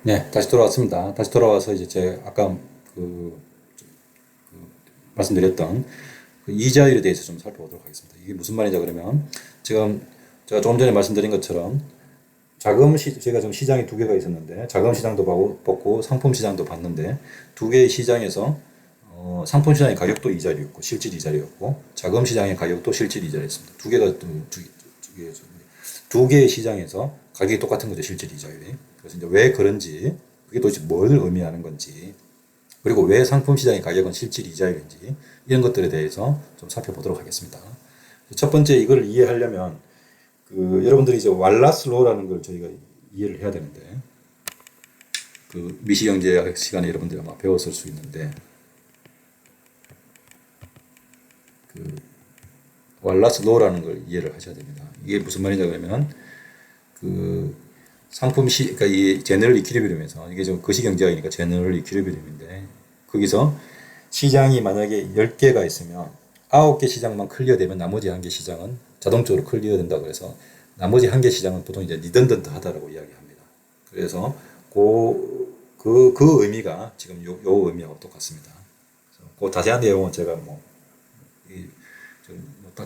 네, 다시 돌아왔습니다. 다시 돌아와서 이제 제가 아까 그 말씀드렸던 그 이자율에 대해서 좀 살펴보도록 하겠습니다. 이게 무슨 말이냐 그러면 지금 제가 조금 전에 말씀드린 것처럼 제가 지금 시장이 두 개가 있었는데 자금 시장도 봤고 상품 시장도 봤는데 두 개의 시장에서 상품 시장의 가격도 이자리였고 실질 이자리였고 자금 시장의 가격도 실질 이자리였습니다. 두 개의 시장에서 가격이 똑같은 거죠, 실질 이자율이. 그래서 이제 왜 그런지, 그게 도대체 뭘 의미하는 건지, 그리고 왜 상품 시장의 가격은 실질 이자율인지 이런 것들에 대해서 좀 살펴보도록 하겠습니다. 첫 번째 이걸 이해하려면 여러분들이 이제 왈라스 로라는 걸 저희가 이해를 해야 되는데 미시경제학 시간에 여러분들이 아마 배웠을 수 있는데 왈라스 로라는 걸 이해를 하셔야 됩니다. 이게 무슨 말이냐 그러면 그러니까 이 제너럴 이퀴리브리움에서 이게 좀 거시경제학이니까 제너럴 이퀴리브리움인데 거기서 시장이 만약에 10개가 있으면 9개 시장만 클리어되면 나머지 1개 시장은 자동적으로 클리어된다고 해서 나머지 1개 시장은 보통 이제 리던던트 하다라고 이야기합니다. 그래서 그 의미가 지금 요 의미하고 똑같습니다. 그 자세한 내용은 제가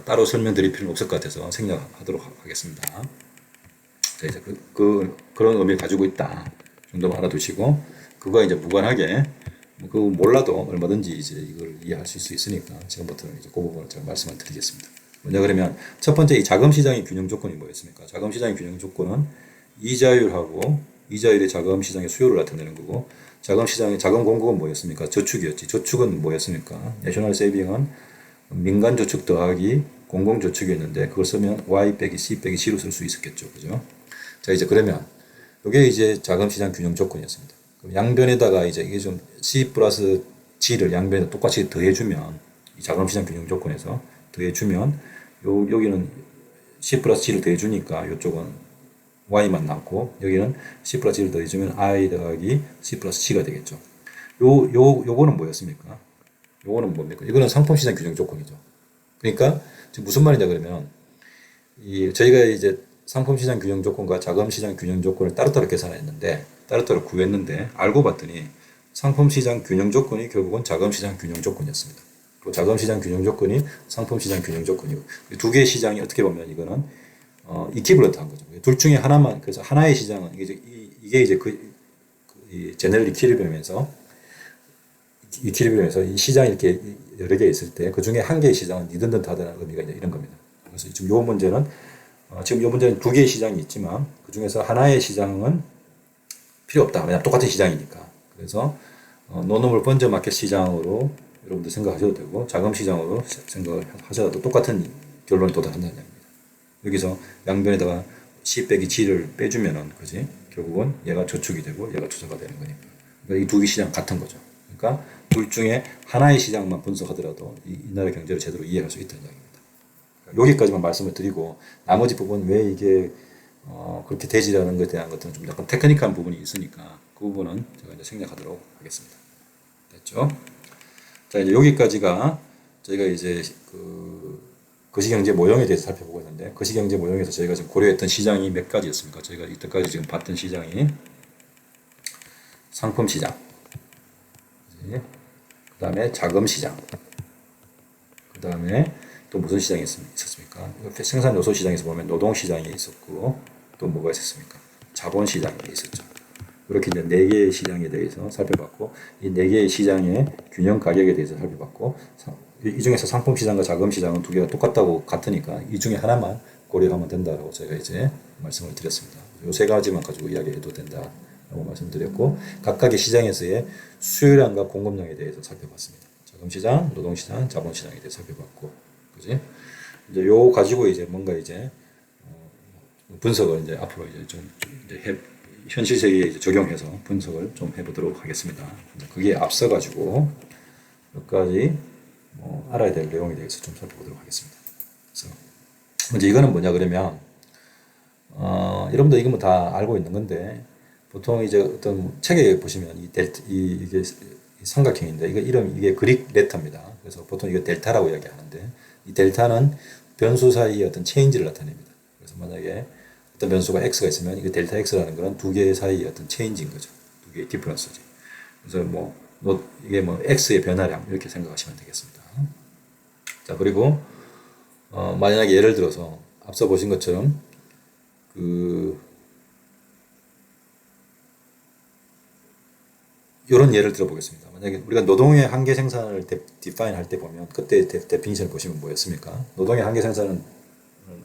따로 설명드릴 필요는 없을 것 같아서 생략하도록 하겠습니다. 자, 이제 그런 의미를 가지고 있다 정도만 알아두시고, 그거와 이제 무관하게, 그거 몰라도 얼마든지 이제 이걸 이해할 수 있으니까, 지금부터는 이제 그 부분을 제가 말씀을 드리겠습니다. 뭐냐 그러면, 첫 번째 이 자금시장의 균형 조건이 뭐였습니까? 자금시장의 균형 조건은 이자율하고 이자율의 자금시장의 수요를 나타내는 거고, 자금시장의 자금 공급은 뭐였습니까? 저축이었지. 저축은 뭐였습니까? 내셔널 세이빙은 민간 저축 더하기 공공 저축이었는데 그걸 쓰면 Y 빼기 C 빼기 C로 쓸 수 있었겠죠. 그죠? 자, 이제 그러면 이게 이제 자금 시장 균형 조건이었습니다. 그럼 양변에다가 이게 좀 C 플러스 G를 양변에 똑같이 더해주면 이 자금 시장 균형 조건에서 더해주면 여기는 C 플러스 G를 더해주니까 이쪽은 Y만 남고 여기는 C 플러스 G를 더해주면 I 더하기 C 플러스 G가 되겠죠. 요거는 뭐였습니까? 요거는 뭡니까? 이거는 상품 시장 균형 조건이죠. 그러니까 지금 무슨 말이냐 그러면 저희가 이제 상품 시장 균형 조건과 자금 시장 균형 조건을 따로따로 계산했는데 따로따로 구했는데 알고 봤더니 상품 시장 균형 조건이 결국은 자금 시장 균형 조건이었습니다. 또 자금 시장 균형 조건이 상품 시장 균형 조건이고 두 개의 시장이 어떻게 보면 이거는 이퀴벌런트한 거죠. 둘 중에 하나만, 그래서 하나의 시장은 이게 이제 제너럴 이퀴리브리움에서 이 시장이 이렇게 여러 개 있을 때 그 중에 한 개의 시장은 리던던트하다는 의미가 이제 이런 겁니다. 그래서 지금 요 문제는 두 개의 시장이 있지만 그 중에서 하나의 시장은 필요 없다. 왜냐하면 똑같은 시장이니까. 그래서 노노멀 번저 마켓 시장으로 여러분들 생각하셔도 되고 자금 시장으로 생각을 하셔도 똑같은 결론에 도달한다는 얘기입니다. 여기서 양변에다가 C 빼기 G를 빼주면은 그지? 결국은 얘가 저축이 되고 얘가 투자가 되는 거니까. 그러니까 이 두 개 시장 같은 거죠. 그러니까 둘 중에 하나의 시장만 분석하더라도 이 나라 경제를 제대로 이해할 수 있다는 이야기입니다. 여기까지만 말씀을 드리고 나머지 부분 왜 이게 그렇게 되지라는 것에 대한 것들은 좀 약간 테크니컬한 부분이 있으니까 그 부분은 제가 이제 생략하도록 하겠습니다. 됐죠? 자, 이제 여기까지가 저희가 이제 거시경제 모형에 대해서 살펴보고 있는데 거시경제 모형에서 저희가 지금 고려했던 시장이 몇 가지였습니까? 저희가 이때까지 지금 봤던 시장이 상품 시장, 그 다음에 자금 시장, 그 다음에 또 무슨 시장이 있었습니까? 생산 요소 시장에서 보면 노동 시장이 있었고 또 뭐가 있었습니까? 자본 시장이 있었죠. 이렇게 이제 네 개의 시장에 대해서 살펴봤고 이 네 개의 시장의 균형 가격에 대해서 살펴봤고 이 중에서 상품 시장과 자금 시장은 두 개가 똑같다고 같으니까 이 중에 하나만 고려하면 된다라고 제가 이제 말씀을 드렸습니다. 이 세 가지만 가지고 이야기해도 된다라고 말씀드렸고 각각의 시장에서의 수요량과 공급량에 대해서 살펴봤습니다. 자금 시장, 노동 시장, 자본 시장에 대해서 살펴봤고, 그지? 이제 요 가지고 이제 뭔가 이제 분석을 이제 앞으로 이제 좀 이제 현실 세계에 이제 적용해서 분석을 좀 해보도록 하겠습니다. 그게 앞서가지고 몇 가지 알아야 될 내용에 대해서 좀 살펴보도록 하겠습니다. 그래서 먼저 이거는 뭐냐 그러면 여러분들 이거 뭐 다 알고 있는 건데 보통 이제 어떤 책에 보시면 이게 삼각형인데 이게 그릭 레터입니다. 그래서 보통 이거 델타라고 이야기하는데 이 델타는 변수 사이의 어떤 체인지를 나타냅니다. 그래서 만약에 어떤 변수가 x가 있으면 이거 델타 x라는 거는 두 개 사이의 어떤 체인지인 거죠. 그게 디퍼런스지. 그래서 뭐 이게 뭐 x의 변화량 이렇게 생각하시면 되겠습니다. 자, 그리고 만약에 예를 들어서 앞서 보신 것처럼 이런 예를 들어보겠습니다. 만약에 우리가 노동의 한계 생산을 디파인 할 때 보면 그때 데피니션을 보시면 뭐였습니까? 노동의 한계 생산은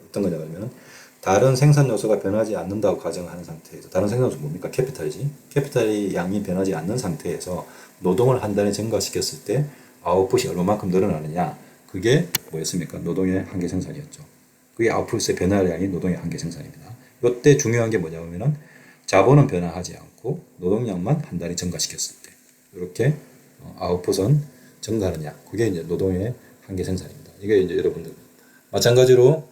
어떤 거냐 그러면 다른 생산 요소가 변하지 않는다고 가정하는 상태에서 다른 생산 요소 뭡니까? 캐피탈이지. 캐피탈의 양이 변하지 않는 상태에서 노동을 한 단위 증가시켰을 때 아웃풋이 얼마만큼 늘어나느냐 그게 뭐였습니까? 노동의 한계 생산이었죠. 그게 아웃풋의 변화량이 노동의 한계 생산입니다. 이때 중요한 게 뭐냐면은 자본은 변화하지 않고 노동량만 한 단위 증가시켰을 때 이렇게 아웃풋은 증가하느냐 그게 이제 노동의 한계 생산입니다. 이게 이제 여러분들 마찬가지로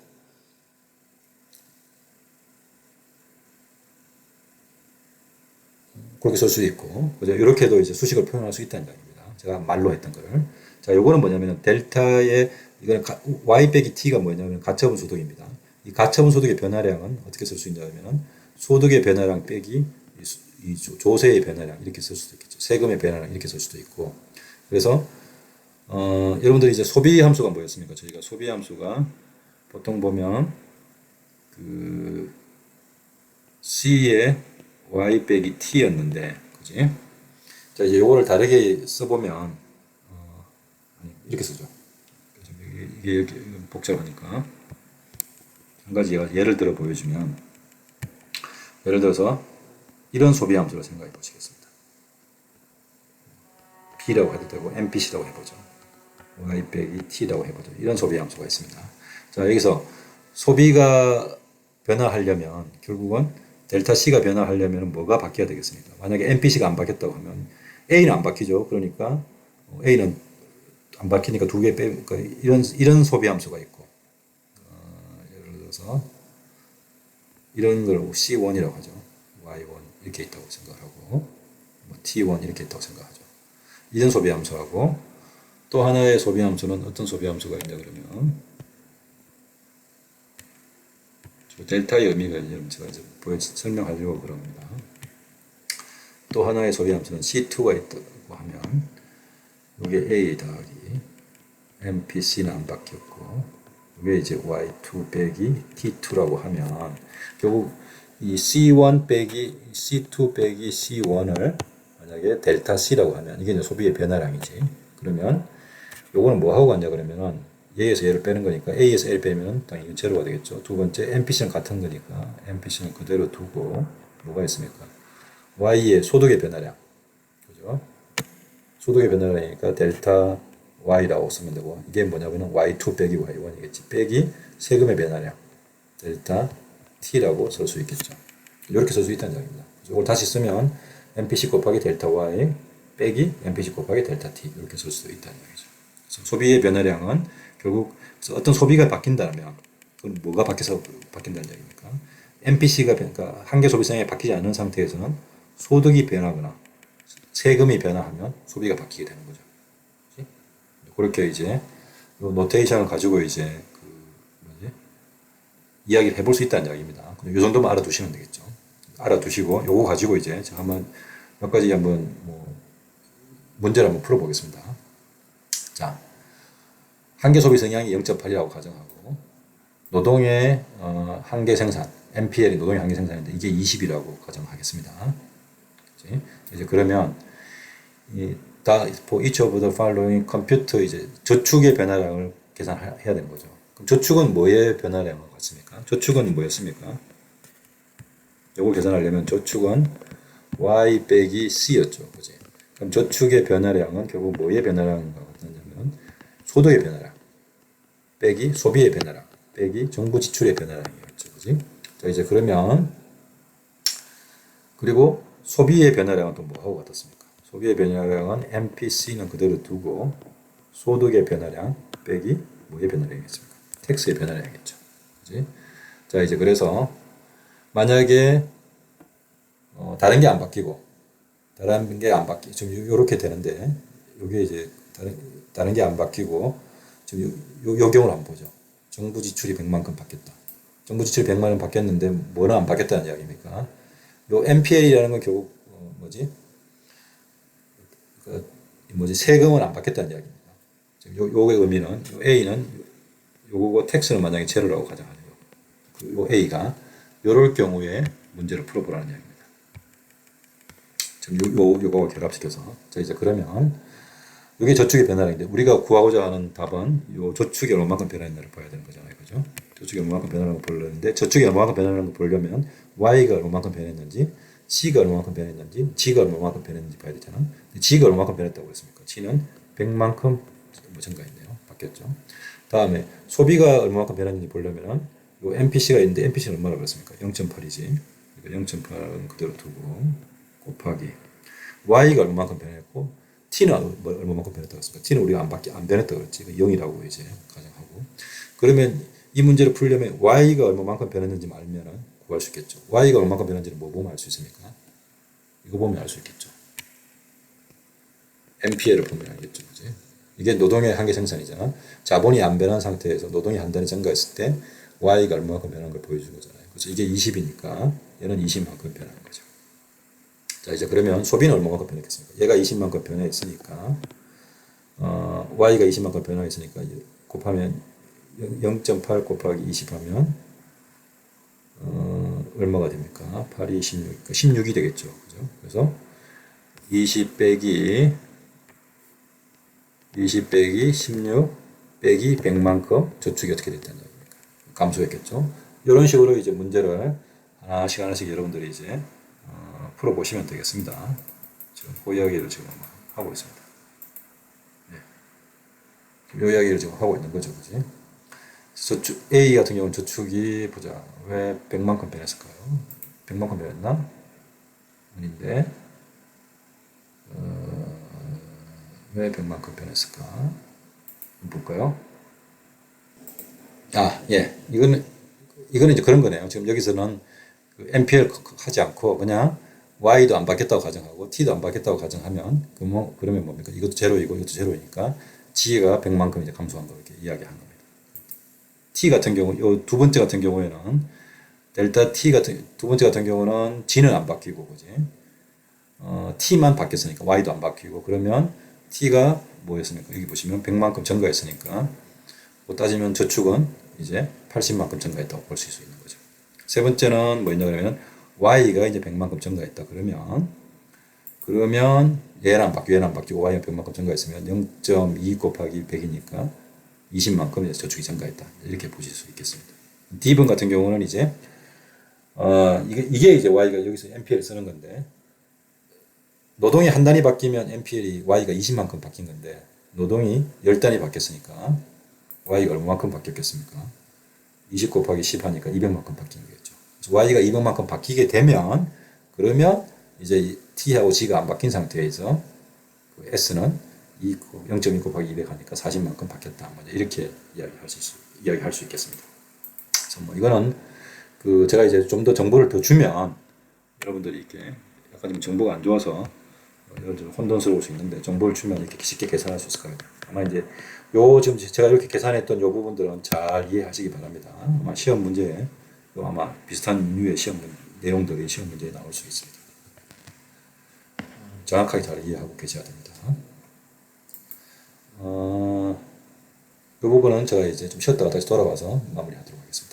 그렇게 쓸 수 있고 그죠? 이렇게도 이제 수식을 표현할 수 있다는 이야기입니다. 제가 말로 했던 거를 자 요거는 뭐냐면 델타의 이거는 y 빼기 t가 뭐냐면 가처분 소득입니다. 이 가처분 소득의 변화량은 어떻게 쓸 수 있냐면은 소득의 변화량 빼기 이 조세의 변화량 이렇게 쓸 수도 있겠죠. 세금의 변화량 이렇게 쓸 수도 있고 그래서 여러분들이 이제 소비 함수가 뭐였습니까? 저희가 소비 함수가 보통 보면 그 C의 y 빼기 t였는데 그지? 자 이제 요거를 다르게 써보면 이렇게 쓰죠. 이게 이렇게 복잡하니까 한 가지 예를 들어 보여주면 예를 들어서 이런 소비 함수를 생각해 보시겠습니다. B라고 해도 되고 MPC라고 해보죠. Y 빼기 T라고 해보죠. 이런 소비 함수가 있습니다. 자 여기서 소비가 변화하려면 결국은 델타 C가 변화하려면 뭐가 바뀌어야 되겠습니까? 만약에 MPC가 안 바뀌었다고 하면 A는 안 바뀌죠. 그러니까 A는 안 바뀌니까 두 개 빼니까 이런 소비 함수가 있고 예를 들어서 이런 걸 C1이라고 하죠. Y1 이렇게 있다고 생각하고 뭐 T1 이렇게 있다고 생각하죠. 이런 소비 함수하고 또 하나의 소비 함수는 어떤 소비 함수가 있냐 그러면 델타의 의미가 제가 이제 설명하려고 그럽니다. 또 하나의 소비 함수는 C2가 있다고 하면 이게 A 더하기 MPC는 안 바뀌었고 이게 이제 Y2 빼기 T2라고 하면 결국 이 C1 빼기 C2 빼기 C1을 만약에 델타 C라고 하면 이게 이제 소비의 변화량이지. 그러면 요거는 뭐 하고 갔냐 그러면은 얘에서 얘를 빼는 거니까 A에서 L 빼면 당연히 제로가 되겠죠. 두 번째 MPC는 같은 거니까 MPC는 그대로 두고 뭐가 있습니까? Y의 소득의 변화량. 그죠? 소득의 변화량이니까 델타 Y라고 쓰면 되고 이게 뭐냐면은 Y2 빼기 Y1이겠지. 빼기 세금의 변화량. 델타 T라고 쓸 수 있겠죠. 이렇게 쓸 수 있다는 얘기입니다. 이걸 다시 쓰면 MPC 곱하기 델타 Y 빼기 MPC 곱하기 델타 T 이렇게 쓸 수도 있다는 얘기죠. 소비의 변화량은 결국 어떤 소비가 바뀐다면 그건 뭐가 바뀌어서 바뀐다는 얘기입니까? MPC가 그러니까 한계 소비성이 바뀌지 않는 상태에서는 소득이 변하거나 세금이 변화하면 소비가 바뀌게 되는 거죠. 그렇지? 그렇게 이제 이 노테이션을 가지고 이제 이야기를 해볼 수 있다는 이야기입니다. 이 정도만 알아두시면 되겠죠. 알아두시고 요거 가지고 이제 제가 몇 가지 한번 문제를 한번 풀어보겠습니다. 자, 한계 소비 성향이 0.8이라고 가정하고 노동의 한계 생산 MPL이 노동의 한계 생산인데 이게 20이라고 가정하겠습니다. 그치? 이제 그러면 for each of the following compute 이제 저축의 변화량을 계산해야 되는 거죠. 그럼 저축은 뭐의 변화량을 같습니까? 저축은 뭐였습니까? 이걸 계산하려면 저축은 Y 빼기 C였죠. 그지? 그럼 저축의 변화량은 결국 뭐의 변화량인가 같냐면 소득의 변화량 빼기 소비의 변화량 빼기 정부 지출의 변화량이었죠. 그지? 자, 이제 그러면 그리고 소비의 변화량은 또 뭐하고 같았습니까? 소비의 변화량은 MPC는 그대로 두고 소득의 변화량 빼기 뭐의 변화량이겠습니까? 텍스의 변화량이겠죠. 그지? 자, 이제 그래서 만약에 다른 게 안 바뀌고 지금 이렇게 되는데 이게 이제 다른 게 안 바뀌고 지금 요 경우를 한번 보죠. 정부 지출이 100만큼 바뀌었다. 정부 지출이 100만 원 바뀌었는데 뭐는 안 바뀌었다는 이야기입니까? 요 MPL이라는 건 결국 뭐지? 세금을 안 받겠다는 이야기입니다. 지금 요의 의미는 요 A는 요거고 텍스는 만약에 제로라고 가정하죠. 요 A가 요럴 경우에 문제를 풀어보라는 이야기입니다. 지금 요거와 결합시켜서 자 이제 그러면 이게 저축의 변화인데 우리가 구하고자 하는 답은 요 저축이 얼마만큼 변화했나를 봐야 되는 거잖아요. 그죠? 저축이 얼마만큼 변화하는 걸 보려는데 저축이 얼마만큼 변화하는 걸 보려면 Y가 얼마만큼 변했는지 C가 얼마만큼 변했는지 G가 얼마만큼 변했는지 봐야 되잖아. G가 얼마만큼 변했다고 그랬습니까? G는 100만큼 증가했네요. 바뀌었죠. 다음에 소비가 얼마만큼 변했는지 보려면 요 MPC가 있는데 MPC는 얼마라고 그랬습니까? 0.8이지. 0.8은 그대로 두고 곱하기 Y가 얼마만큼 변했고 T는 얼마만큼 변했다고 했습니까? T는 우리가 안 변했다고 그랬지. 0이라고 이제 가정하고. 그러면 이 문제를 풀려면 Y가 얼마만큼 변했는지 알면은 구할 수 있겠죠. Y가 얼마만큼 변했는지를 뭐 보면 알 수 있습니까? 이거 보면 알 수 있겠죠. MPL을 보면 알겠죠. 그지? 이게 노동의 한계 생산이잖아. 자본이 안 변한 상태에서 노동이 한 단위 증가했을 때 Y가 얼마만큼 변한 걸 보여주는 거잖아요. 그래서 이게 20이니까 얘는 20만큼 변하는 거죠. 자, 이제 그러면 소비는 얼마만큼 변했겠습니까? 얘가 20만큼 변했으니까, Y가 20만큼 변했으니까, 곱하면 0.8 곱하기 20 하면, 얼마가 됩니까? 8이 16, 16이 되겠죠. 그죠? 그래서 20 빼기 16 빼기 100만큼 저축이 어떻게 됐다는 얘기입니까? 감소했겠죠. 이런 식으로 이제 문제를 하나씩 여러분들이 이제 풀어보시면 되겠습니다. 지금 그 이야기를 지금 하고 있습니다. 네. 이 이야기를 지금 하고 있는 거죠. 그지? 저축, A 같은 경우는 저축이, 보자. 왜 100만큼 변했을까요? 100만큼 변했나? 아닌데, 왜 100만큼 변했을까? 볼까요? 아, 예. 이거는 이제 그런 거네요. 지금 여기서는 그 MPL 하지 않고 그냥 Y도 안 바뀌었다고 가정하고 T도 안 바뀌었다고 가정하면 그러면 뭡니까? 이것도 제로이고 이것도 제로이니까 G가 100만큼 이제 감소한 거 이렇게 이야기한 겁니다. T 같은 경우 요 두 번째 같은 경우에는 델타 T 같은 두 번째 같은 경우는 G는 안 바뀌고 그지? T만 바뀌었으니까 Y도 안 바뀌고 그러면 T가 뭐였습니까? 여기 보시면 100만큼 증가했으니까 뭐 따지면 저축은 이제 80만큼 증가했다고 볼 수 있는 거죠. 세 번째는 뭐였냐 그러면 Y가 이제 100만큼 증가했다. 그러면 얘는 안 바뀌고 Y가 100만큼 증가했으면 0.2 곱하기 100이니까 20만큼 이제 저축이 증가했다. 이렇게 보실 수 있겠습니다. D번 같은 경우는 이제 이게 이제 Y가 여기서 MPL 쓰는 건데 노동이 한 단위 바뀌면 MPL이 Y가 20만큼 바뀐 건데 노동이 10단위 바뀌었으니까 Y가 얼마만큼 바뀌었겠습니까? 20 곱하기 10 하니까 200만큼 바뀐 거겠죠. 그래서 Y가 200만큼 바뀌게 되면 그러면 이제 T하고 G가 안 바뀐 상태에서 그 S는 0.2 곱하기 200 하니까 40만큼 바뀌었다. 이렇게 이야기할 수 있겠습니다. 그래서 뭐 이거는 그 제가 이제 좀 더 정보를 더 주면 여러분들이 이렇게 약간 좀 정보가 안 좋아서 좀 혼돈스러울 수 있는데 정보를 주면 이렇게 쉽게 계산할 수 있을 거예요. 아마 이제 지금 제가 이렇게 계산했던 요 부분들은 잘 이해하시기 바랍니다. 아마 시험 문제에 아마 비슷한 류의 내용들이 시험 문제에 나올 수 있습니다. 정확하게 잘 이해하고 계셔야 됩니다. 이 부분은 제가 이제 좀 쉬었다가 다시 돌아와서 마무리하도록 하겠습니다.